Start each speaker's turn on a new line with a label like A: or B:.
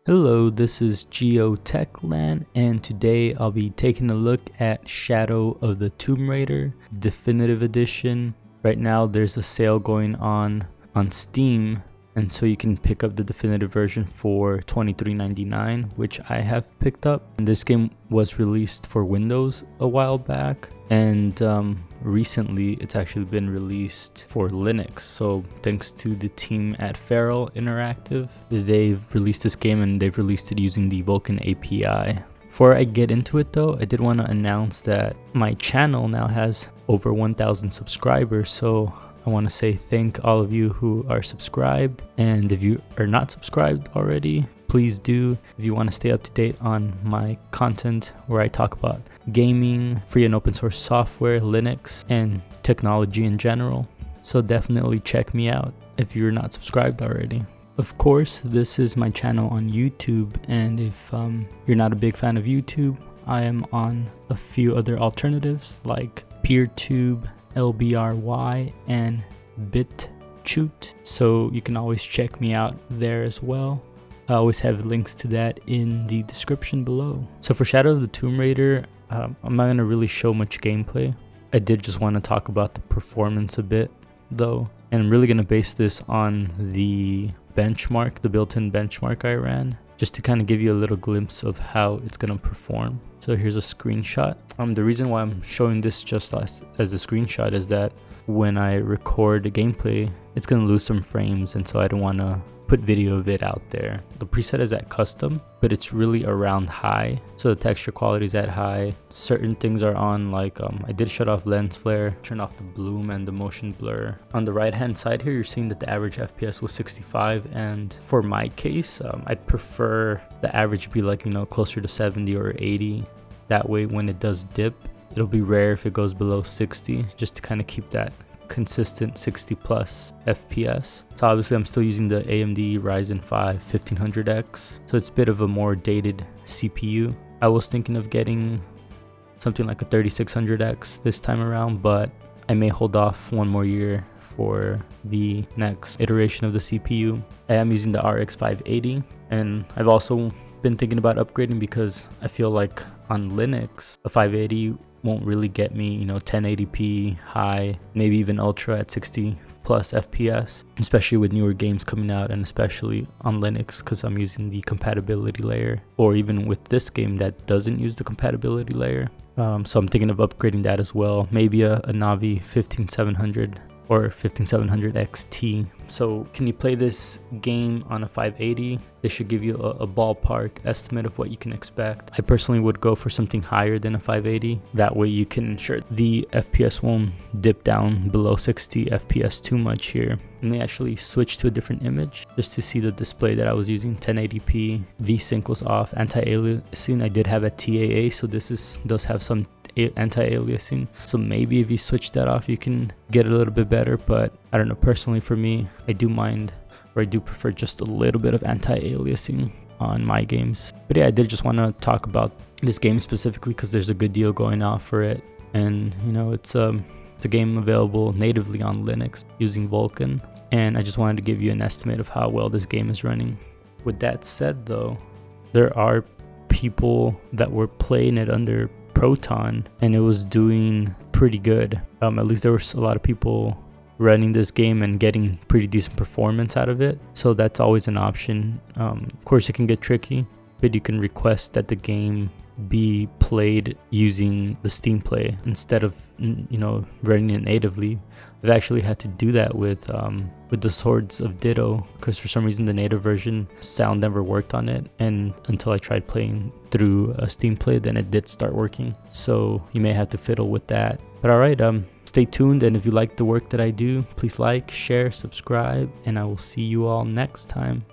A: Hello, this is GeoTechland, and today I'll be taking a look at Shadow of the Tomb Raider Definitive Edition. Right now there's a sale going on Steam, and so you can pick up the definitive version for $23.99, which I have picked up. And this game was released for Windows a while back, and recently it's actually been released for Linux. So thanks to the team at Feral Interactive, they've released this game and they've released it using the Vulkan API. Before I get into it though, I did want to announce that my channel now has over 1,000 subscribers, so I want to say thank all of you who are subscribed, and if you are not subscribed already, please do. If you want to stay up to date on my content where I talk about gaming, free and open source software, Linux, and technology in general. So definitely check me out if you're not subscribed already. Of course, this is my channel on YouTube, and if you're not a big fan of YouTube, I am on a few other alternatives like PeerTube, LBRY, and BitChute, so you can always check me out there as well. I always have links to that in the description below. So for Shadow of the Tomb Raider, I'm not going to really show much gameplay. I did just want to talk about the performance a bit though, and I'm really going to base this on the benchmark, the built-in benchmark I ran, just to kind of give you a little glimpse of how it's going to perform. So here's a screenshot. The reason why I'm showing this just as a screenshot is that when I record the gameplay, it's going to lose some frames, and so I don't want to put video of it out there. The preset is at custom, but it's really around high, so the texture quality is at high. Certain things are on, like I did shut off lens flare, turn off the bloom and the motion blur. On the right hand side here, you're seeing that the average FPS was 65, and for my case, I'd prefer the average be like, closer to 70 or 80. That way when it does dip, it'll be rare if it goes below 60, just to kind of keep that consistent 60 plus FPS. So obviously I'm still using the AMD Ryzen 5 1500X, so it's a bit of a more dated CPU. I was thinking of getting something like a 3600X this time around, but I may hold off one more year for the next iteration of the CPU. I am using the RX 580, and I've also been thinking about upgrading because I feel like on Linux a 580 won't really get me 1080p high, maybe even ultra at 60 plus FPS, especially with newer games coming out, and especially on Linux because I'm using the compatibility layer, or even with this game that doesn't use the compatibility layer. So I'm thinking of upgrading that as well, maybe a Navi 15700 or 15700 XT. So can you play this game on a 580? This should give you a ballpark estimate of what you can expect. I personally would go for something higher than a 580. That way you can ensure the FPS won't dip down below 60 FPS too much here. Let me actually switch to a different image just to see the display that I was using. 1080p, VSync was off, anti-aliasing I did have at TAA, so this does have some anti-aliasing, so maybe if you switch that off you can get a little bit better, but I don't know, personally for me I do mind, or I do prefer just a little bit of anti-aliasing on my games. But yeah, I did just want to talk about this game specifically because there's a good deal going on for it, and it's a game available natively on Linux using Vulkan, and I just wanted to give you an estimate of how well this game is running. With that said though, there are people that were playing it under Proton and it was doing pretty good. At least there was a lot of people running this game and getting pretty decent performance out of it, so that's always an option. Of course it can get tricky, but you can request that the game be played using the Steam Play instead of running it natively. I've actually had to do that with the Swords of Ditto because for some reason the native version sound never worked on it, and until I tried playing through a Steam Play, then it did start working. So you may have to fiddle with that. But alright, stay tuned, and if you like the work that I do, please like, share, subscribe, and I will see you all next time.